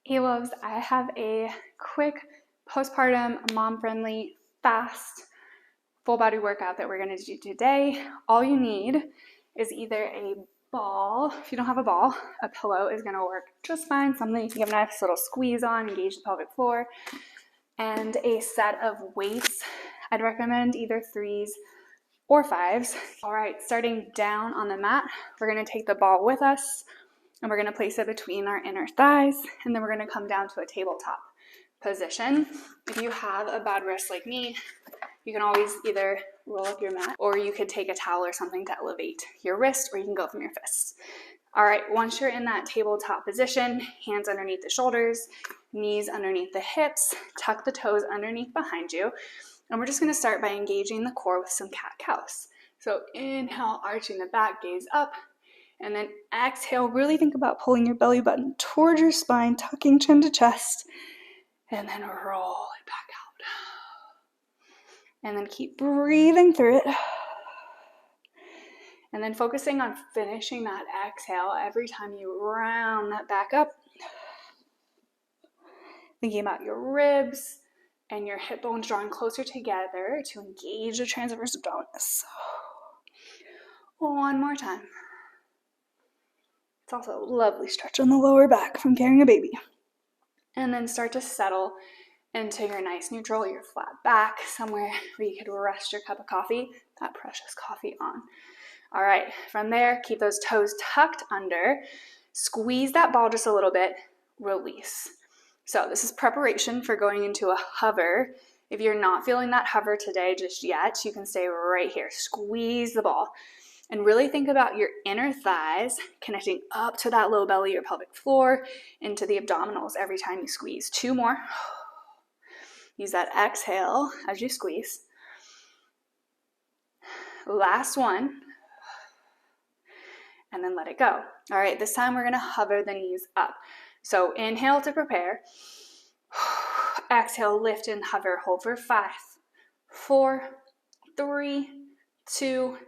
Hey loves, I have a quick postpartum mom-friendly fast full body workout that we're going to do today. All you need is either a ball. If you don't have a ball, a pillow is going to work just fine. Something you can give a nice little squeeze on, engage the pelvic floor, and a set of weights. I'd recommend either 3s or 5s. All right, starting down on the mat, we're going to take the ball with us. And we're going to place it between our inner thighs, and then we're going to come down to a tabletop position. If you have a bad wrist like me, you can always either roll up your mat, or you could take a towel or something to elevate your wrist, or you can go from your fists. All right, once you're in that tabletop position, hands underneath the shoulders, knees underneath the hips, tuck the toes underneath behind you, and we're just going to start by engaging the core with some cat-cows. So inhale, arching the back, gaze up. And then exhale, really think about pulling your belly button towards your spine, tucking chin to chest, and then roll it back out. And then keep breathing through it. And then focusing on finishing that exhale every time you round that back up. Thinking about your ribs and your hip bones drawing closer together to engage the transverse abdominis. One more time. It's also a lovely stretch on the lower back from carrying a baby. And then start to settle into your nice neutral, your flat back, somewhere where you could rest your cup of coffee, that precious coffee on. All right, from there, keep those toes tucked under. Squeeze that ball just a little bit, release. So this is preparation for going into a hover. If you're not feeling that hover today just yet, you can stay right here. Squeeze the ball. And really think about your inner thighs connecting up to that low belly, your pelvic floor, into the abdominals every time you squeeze. 2 more. Use that exhale as you squeeze. Last one. And then let it go. All right, this time we're going to hover the knees up. So inhale to prepare. Exhale, lift and hover. Hold for 5, 4, 3, 2,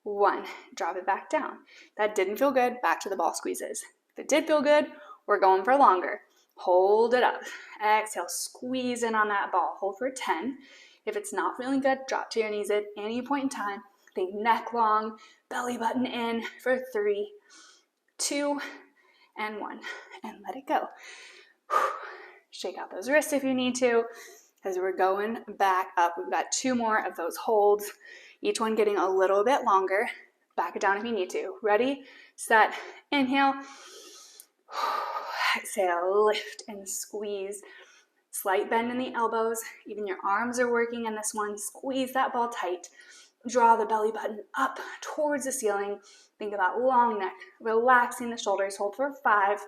1. Drop it back down. That didn't feel good. Back to the ball squeezes. If it did feel good, we're going for longer. Hold it up. Exhale, squeeze in on that ball. Hold for 10. If it's not feeling good, drop to your knees at any point in time. Think neck long, belly button in for 3, 2, and 1. And let it go. Shake out those wrists if you need to, as we're going back up. We've got 2 more of those holds, each one getting a little bit longer. Back it down if you need to. Ready, set, inhale. Exhale, lift and squeeze. Slight bend in the elbows. Even your arms are working in this one. Squeeze that ball tight. Draw the belly button up towards the ceiling. Think about long neck. Relaxing the shoulders. Hold for 5,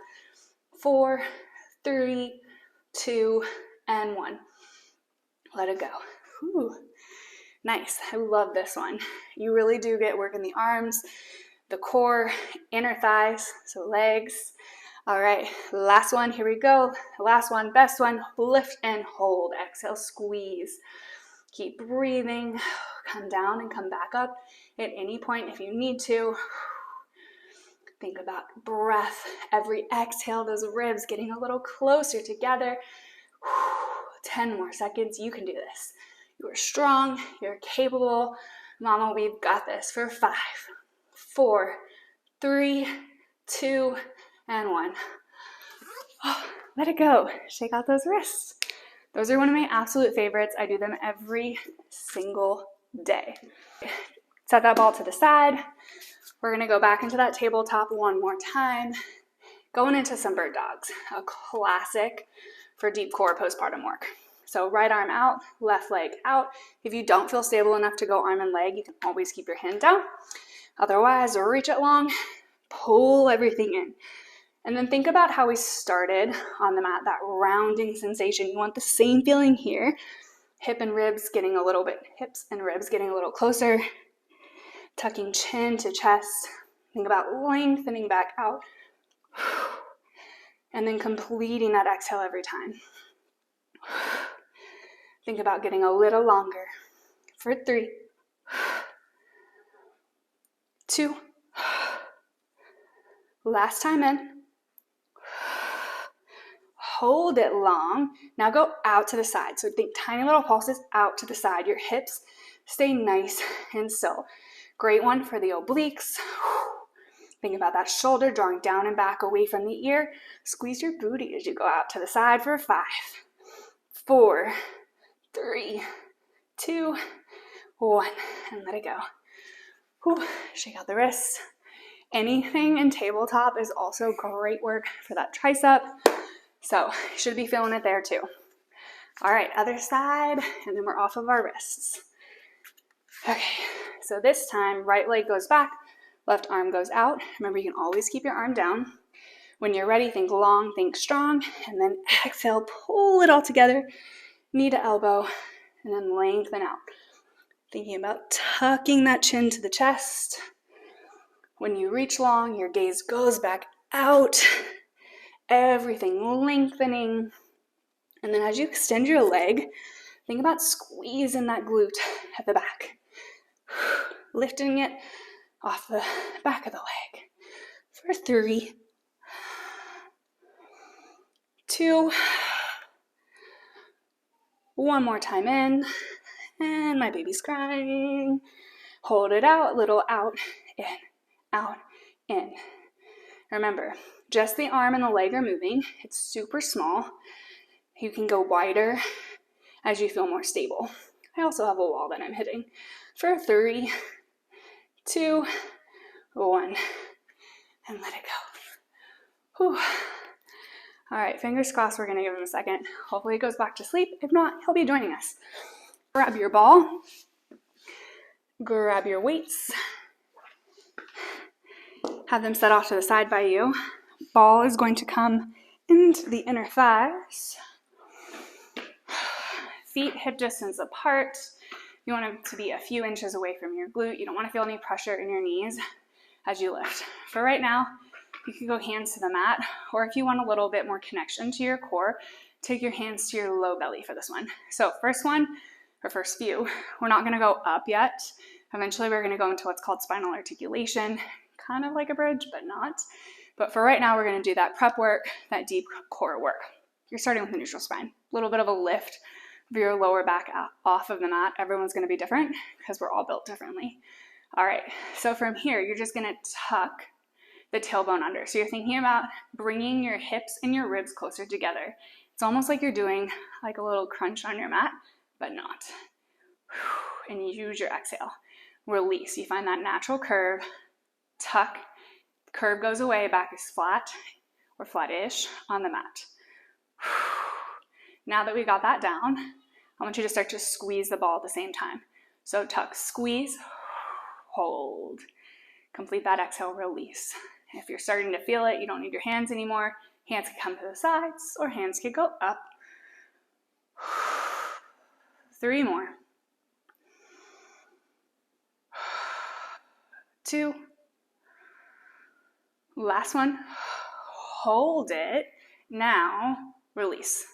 4, 3, 2, and 1. Let it go. Whew. Nice. I love this one. You really do get work in the arms, the core, inner thighs, so legs. All right, last one. Here we go. Last one, best one. Lift and hold. Exhale, squeeze. Keep breathing. Come down and come back up at any point if you need to. Think about breath. Every exhale, those ribs getting a little closer together. 10 more seconds. You can do this. You are strong. You're capable. Mama, we've got this for 5, 4, 3, 2, and 1. Let it go. Shake out those wrists. Those are one of my absolute favorites. I do them every single day. Set that ball to the side. We're going to go back into that tabletop one more time. Going into some bird dogs, a classic for deep core postpartum work. So right arm out, left leg out. If you don't feel stable enough to go arm and leg, you can always keep your hand down. Otherwise, reach it long, pull everything in. And then think about how we started on the mat, that rounding sensation. You want the same feeling here. Hips and ribs getting a little closer. Tucking chin to chest. Think about lengthening back out. And then completing that exhale every time. Think about getting a little longer for 3, 2, last time in. hold it long. Now go out to the side. So think tiny little pulses out to the side. Your hips stay nice and still. Great one for the obliques. Think about that shoulder drawing down and back away from the ear. Squeeze your booty as you go out to the side for 5, 4, 3, 2, 1, and let it go. Whew. Shake out the wrists. Anything in tabletop is also great work for that tricep. So you should be feeling it there too. All right, other side, and then we're off of our wrists. Okay, so this time, right leg goes back, left arm goes out. Remember, you can always keep your arm down. When you're ready, think long, think strong, and then exhale, pull it all together, knee to elbow, and then lengthen out. Thinking about tucking that chin to the chest. When you reach long, your gaze goes back out, everything lengthening. And then as you extend your leg, think about squeezing that glute at the back. Lifting it off the back of the leg. For 3, 2, 1 more time in. And my baby's crying. Hold it out, little out, in, out, in. Remember, just the arm and the leg are moving. It's super small. You can go wider as you feel more stable. I also have a wall that I'm hitting. For 3, 2, 1, and let it go. Whew. All right, fingers crossed, we're gonna give him a second. Hopefully he goes back to sleep. If not, he'll be joining us. Grab your ball, grab your weights, have them set off to the side by you. Ball is going to come into the inner thighs. Feet hip distance apart. You want them to be a few inches away from your glute. You don't want to feel any pressure in your knees as you lift. For right now, you can go hands to the mat, or if you want a little bit more connection to your core, take your hands to your low belly for this one. So first few, we're not going to go up yet. Eventually we're going to go into what's called spinal articulation, kind of like a bridge, but not. But for right now, we're going to do that prep work, that deep core work. You're starting with a neutral spine, a little bit of a lift of your lower back off of the mat. Everyone's going to be different because we're all built differently. All right, so from here, you're just going to tuck the tailbone under. So you're thinking about bringing your hips and your ribs closer together. It's almost like you're doing like a little crunch on your mat, but not. And you use your exhale. Release. You find that natural curve. Tuck. Curve goes away. Back is flat or flat-ish on the mat. Now that we got that down, I want you to start to squeeze the ball at the same time. So tuck, squeeze, hold. Complete that exhale, release. If you're starting to feel it, you don't need your hands anymore. Hands can come to the sides or hands can go up. 3 more. 2. Last one. Hold it. Now, release.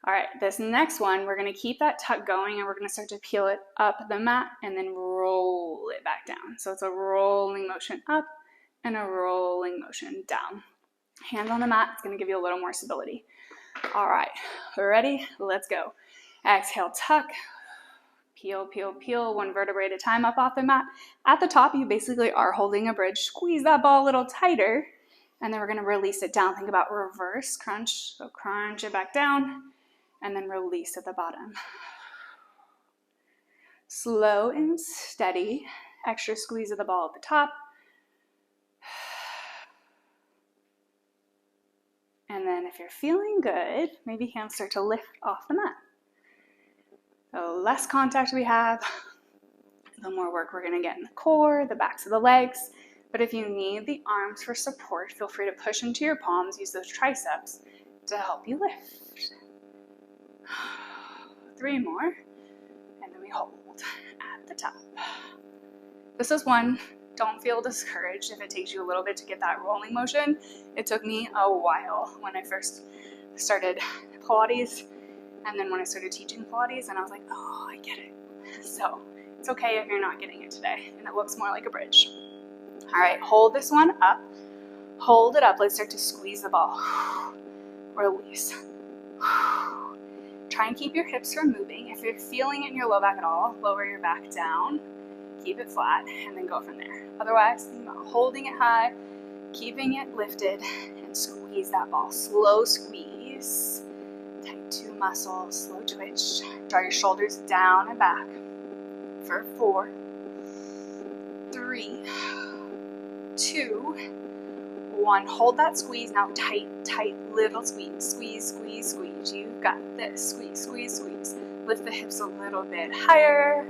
All right, this next one, we're going to keep that tuck going and we're going to start to peel it up the mat and then roll it back down. So it's a rolling motion up and a rolling motion down. Hands on the mat, it's going to give you a little more stability. All right, ready? Let's go. Exhale, tuck. Peel, peel, peel, 1 vertebrae at a time up off the mat. At the top, you basically are holding a bridge. Squeeze that ball a little tighter, and then we're going to release it down. Think about reverse crunch. So crunch it back down, and then release at the bottom. Slow and steady. Extra squeeze of the ball at the top. And then if you're feeling good, maybe hands start to lift off the mat. The less contact we have, the more work we're going to get in the core, the backs of the legs. But if you need the arms for support, feel free to push into your palms, use those triceps to help you lift. 3 more, and then we hold at the top. This is one. Don't feel discouraged if it takes you a little bit to get that rolling motion. It took me a while when I first started Pilates, and then when I started teaching Pilates, and I was like, oh, I get it. So it's okay if you're not getting it today, and it looks more like a bridge. All right, hold this one up. Hold it up. Let's start to squeeze the ball. Release. Try and keep your hips from moving. If you're feeling it in your low back at all, lower your back down, keep it flat, and then go from there. Otherwise, think about holding it high, keeping it lifted, and squeeze that ball. Slow squeeze. Tight to muscle, slow twitch. Draw your shoulders down and back for 4, 3, 2, 1. Hold that squeeze. Now tight, tight, little squeeze. Squeeze, squeeze, squeeze. You've got this. Squeeze, squeeze, squeeze. Lift the hips a little bit higher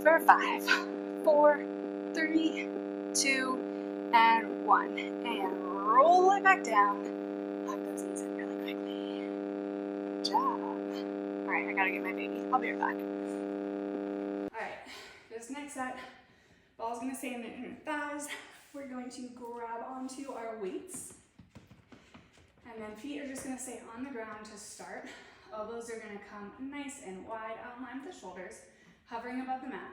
for 5, 4, 3, 2, and 1. And roll it back down. Hug those knees in really quickly. Good job. All right, I gotta get my baby. I'll be right back. All right, this next set, ball's gonna stay in the thighs. We're going to grab onto our weights, and then feet are just gonna stay on the ground to start. Elbows are gonna come nice and wide, out in line with the shoulders, hovering above the mat.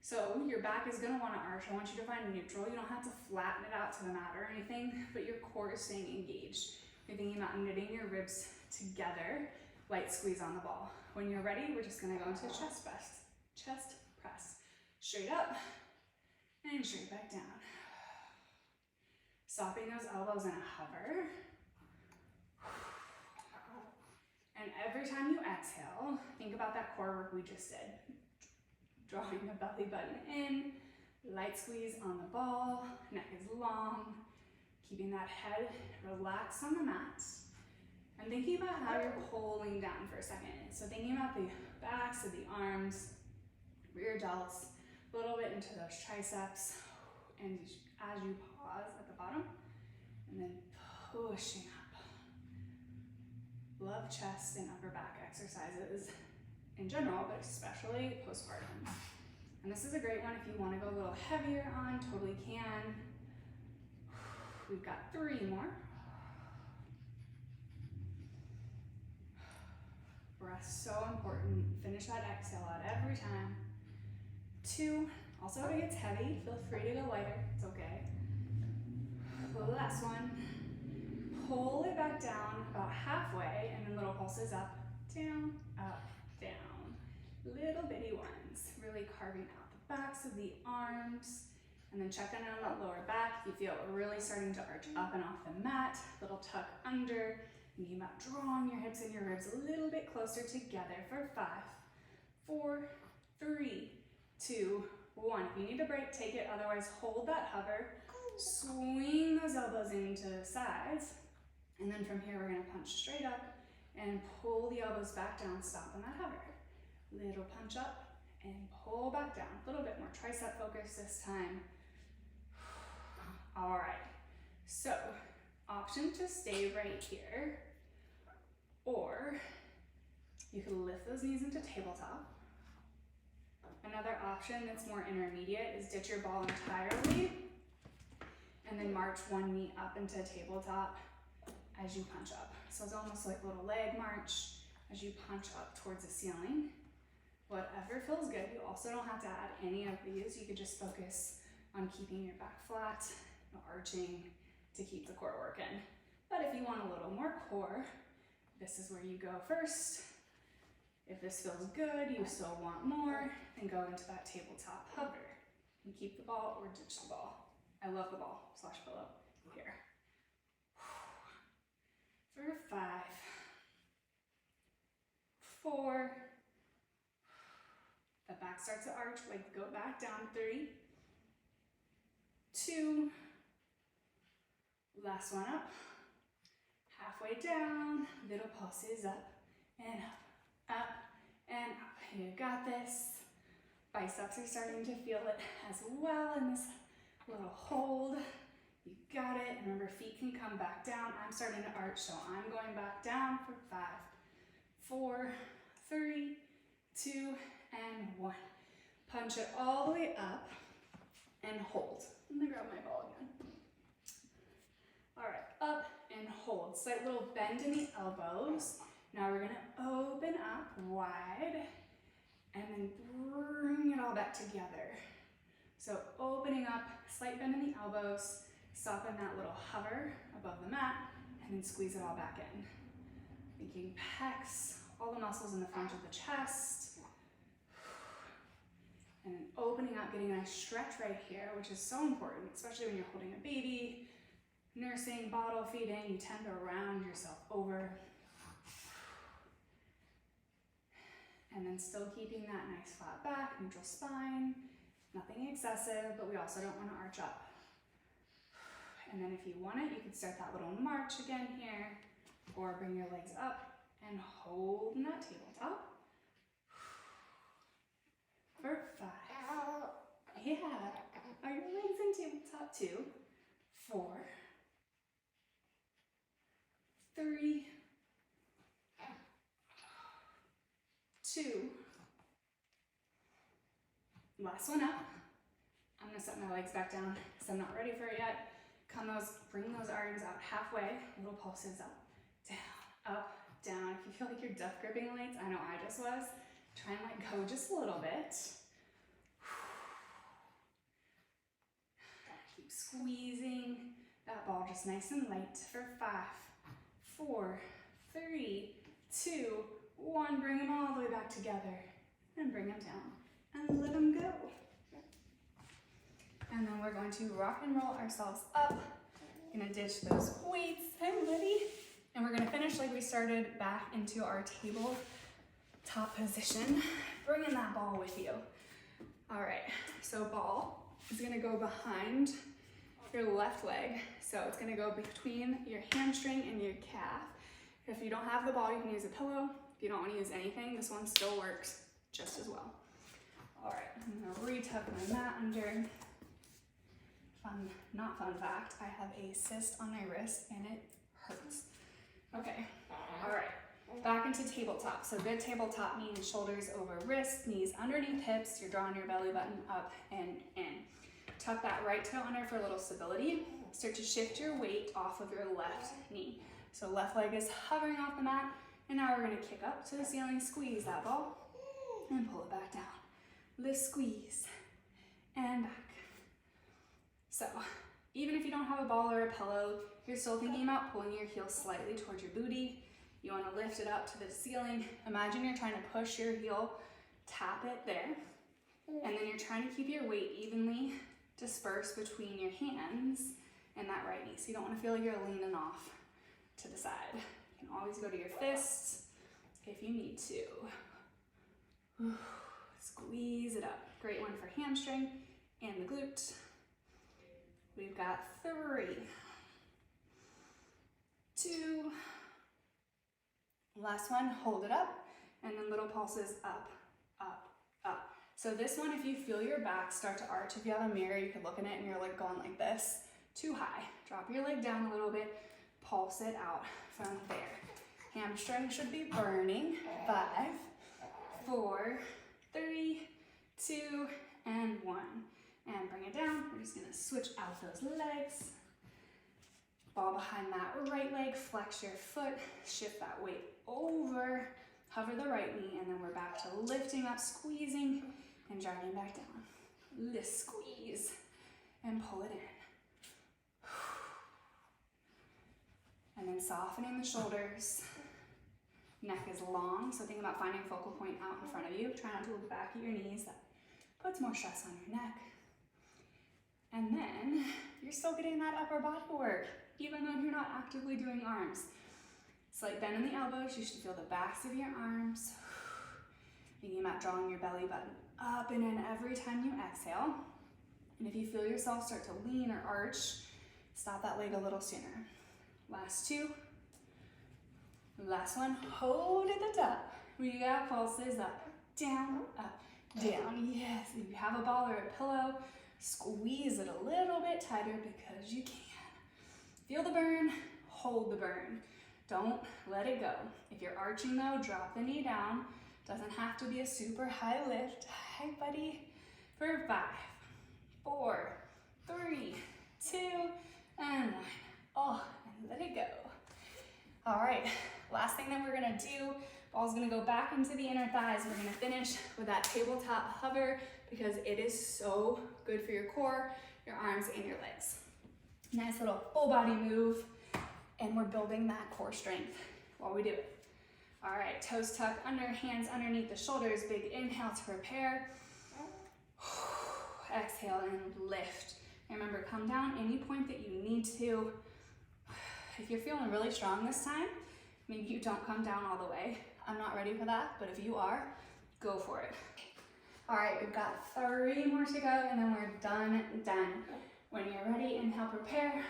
So your back is gonna wanna arch. I want you to find neutral. You don't have to flatten it out to the mat or anything, but your core is staying engaged. You're thinking about knitting your ribs together, light squeeze on the ball. When you're ready, we're just gonna go into chest press. Chest press. Straight up and straight back down. Stopping those elbows in a hover. And every time you exhale, think about that core work we just did. Drawing the belly button in, light squeeze on the ball, neck is long, keeping that head relaxed on the mat. And thinking about how you're pulling down for a second. So thinking about the backs of the arms, rear delts, a little bit into those triceps, and as you pause at the bottom, and then pushing up. Love chest and upper back exercises in general, but especially postpartum. And this is a great one if you want to go a little heavier on, totally can. We've got 3 more. Breath so important. Finish that exhale out every time. 2. Also, if it gets heavy, feel free to go lighter. It's okay. The last one. Pull it back down about halfway, and then little pulses up, down, down. Little bitty ones. Really carving out the backs of the arms. And then check in on that lower back. You feel it really starting to arch up and off the mat. Little tuck under. Thinking about drawing your hips and your ribs a little bit closer together for 5, 4, 3, 2, 1. If you need a break, take it. Otherwise, hold that hover. Swing those elbows into the sides. And then from here, we're going to punch straight up and pull the elbows back down. Stop on that hover. Little punch up and pull back down. A little bit more tricep focus this time. All right. So, option to stay right here. Or you can lift those knees into tabletop. Another option that's more intermediate is ditch your ball entirely and then march one knee up into tabletop as you punch up. So it's almost like a little leg march as you punch up towards the ceiling. Whatever feels good. You also don't have to add any of these. You could just focus on keeping your back flat, arching to keep the core working. But if you want a little more core, this is where you go first. If this feels good, you still want more, then go into that tabletop hover. And keep the ball or ditch the ball. I love the ball / pillow here. For 5, 4, the back starts to arch, like go back down, 3, 2, last one up, halfway down, little pulses up and up and up. You got this. Biceps are starting to feel it as well in this little hold. You got it. Remember, feet can come back down. I'm starting to arch, so I'm going back down for 5, 4, 3, 2, and 1. Punch it all the way up and hold. Let me grab my ball again. All right, up and hold. Slight little bend in the elbows. Now we're gonna open up wide and then bring it all back together. So opening up, slight bend in the elbows, stop in that little hover above the mat, and then squeeze it all back in. working pecs, all the muscles in the front of the chest. And then opening up, getting a nice stretch right here, which is so important, especially when you're holding a baby, nursing, bottle feeding, you tend to round yourself over. And then still keeping that nice flat back, neutral spine, nothing excessive, but we also don't want to arch up. And then if you want it, you can start that little march again here, or bring your legs up and hold in that tabletop. For 5. Yeah. Are your legs in tabletop too? 4. 3. 2. Last one up. I'm gonna set my legs back down because I'm not ready for it yet. Bring those arms out halfway, little pulses up, down. If you feel like you're death gripping the legs, I know I just was, try and let go just a little bit. Keep squeezing that ball just nice and light for 5, 4, 3, 2, 1. Bring them all the way back together and bring them down and let them go. And then we're going to rock and roll ourselves up. Gonna ditch those weights, everybody. And we're gonna finish like we started, back into our tabletop position, bringing that ball with you. All right, so ball is gonna go behind your left leg. So it's gonna go between your hamstring and your calf. If you don't have the ball, you can use a pillow. If you don't wanna use anything, this one still works just as well. All right, I'm gonna re-tuck my mat under. Not fun fact, I have a cyst on my wrist and it hurts. Okay, all right, back into tabletop. So good tabletop means shoulders over wrists, knees underneath hips. You're drawing your belly button up and in. Tuck that right toe under for a little stability. Start to shift your weight off of your left knee. So left leg is hovering off the mat, and now we're gonna kick up to the ceiling, squeeze that ball, and pull it back down. Lift, squeeze, and back. So, even if you don't have a ball or a pillow, you're still thinking about pulling your heel slightly towards your booty. You want to lift it up to the ceiling. Imagine you're trying to push your heel, tap it there, and then you're trying to keep your weight evenly dispersed between your hands and that right knee. So you don't want to feel like you're leaning off to the side. You can always go to your fists if you need to. Squeeze it up. Great one for hamstring and the glute. We've got 3, 2, last one, hold it up, and then little pulses up, up, up. So this one, if you feel your back start to arch, if you have a mirror, you could look in it and you're like going like this, too high. Drop your leg down a little bit, pulse it out from there. Hamstring should be burning. 5, 4, 3, 2, and 1. And bring it down. We're just gonna switch out those legs. Ball behind that right leg, flex your foot, shift that weight over, hover the right knee, and then we're back to lifting up, squeezing, and dragging back down. Lift, squeeze, and pull it in. And then softening the shoulders. Neck is long, so think about finding a focal point out in front of you. Try not to look back at your knees. That puts more stress on your neck. And then you're still getting that upper body work, even though you're not actively doing arms. Slight bend in the elbows. You should feel the backs of your arms. Thinking about drawing your belly button up and in every time you exhale. And if you feel yourself start to lean or arch, stop that leg a little sooner. Last 2. Last one. Hold at the top. We got pulses up, down, down. Yes. If you have a ball or a pillow, squeeze it a little bit tighter because you can. Feel the burn, hold the burn. Don't let it go. If you're arching though, drop the knee down. Doesn't have to be a super high lift. Hi, buddy. For 5, 4, 3, 2, and 1. Oh, and let it go. All right, last thing that we're gonna do, ball's gonna go back into the inner thighs. We're gonna finish with that tabletop hover because it is so good for your core, your arms, and your legs. Nice little full body move, and we're building that core strength while we do it. All right, toes tuck under, hands underneath the shoulders. Big inhale to prepare. Exhale and lift. Remember, come down any point that you need to. If you're feeling really strong this time, maybe you don't come down all the way. I'm not ready for that, but if you are, go for it. All right, we've got 3 more to go, and then we're done. When you're ready, inhale, prepare.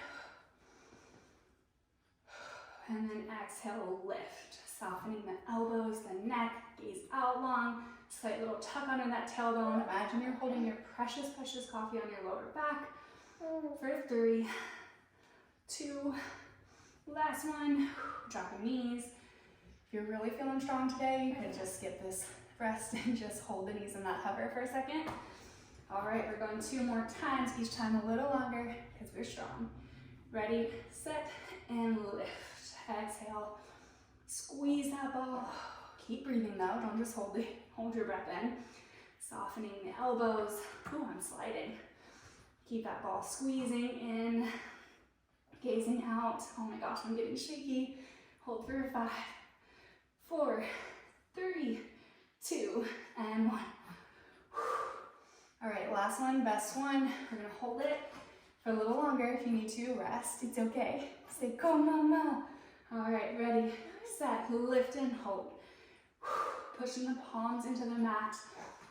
And then exhale, lift. Softening the elbows, the neck, gaze out long. Slight little tuck under that tailbone. Imagine you're holding your precious, precious coffee on your lower back. For 3, 2, last one. Drop your knees. If you're really feeling strong today, you can just skip this rest and just hold the knees in that hover for a second. All right, we're going 2 more times, each time a little longer because we're strong. Ready, set, and lift. Exhale, squeeze that ball. Keep breathing though, don't just hold your breath in. Softening the elbows. Ooh, I'm sliding. Keep that ball squeezing in, gazing out. Oh my gosh, I'm getting shaky. Hold for 5, 4, 3, 2, and 1. All right, last one, best one. We're gonna hold it for a little longer. If you need to rest, it's okay. Say, go mama. All right, ready, set, lift and hold. Pushing the palms into the mat.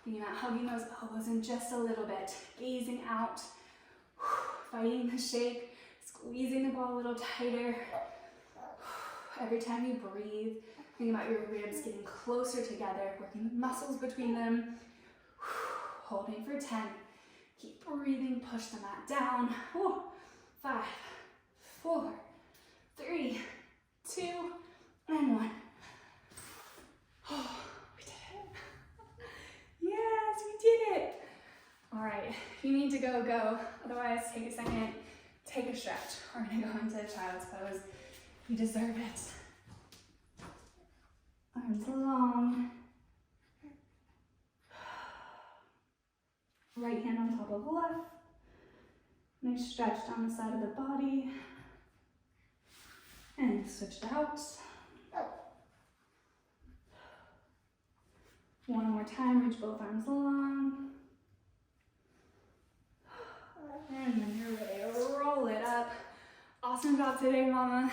Thinking about hugging those elbows in just a little bit. Gazing out, fighting the shake, squeezing the ball a little tighter. Every time you breathe, think about your ribs getting closer together, working the muscles between them. Holding for 10. Keep breathing, push the mat down. 5, 4, 3, 2, and 1. Oh, we did it. Yes, we did it. All right, if you need to go, go. Otherwise, take a second, take a stretch. We're gonna go into child's pose. You deserve it. Arms long. Right hand on top of left. Nice stretch down the side of the body. And switch it out. One more time, reach both arms long. And then you're ready to roll it up. Awesome job today, mama.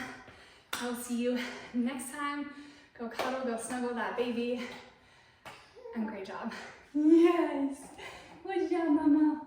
I'll see you next time. Go cuddle, go snuggle that baby. And great job. Yes. Good job, mama.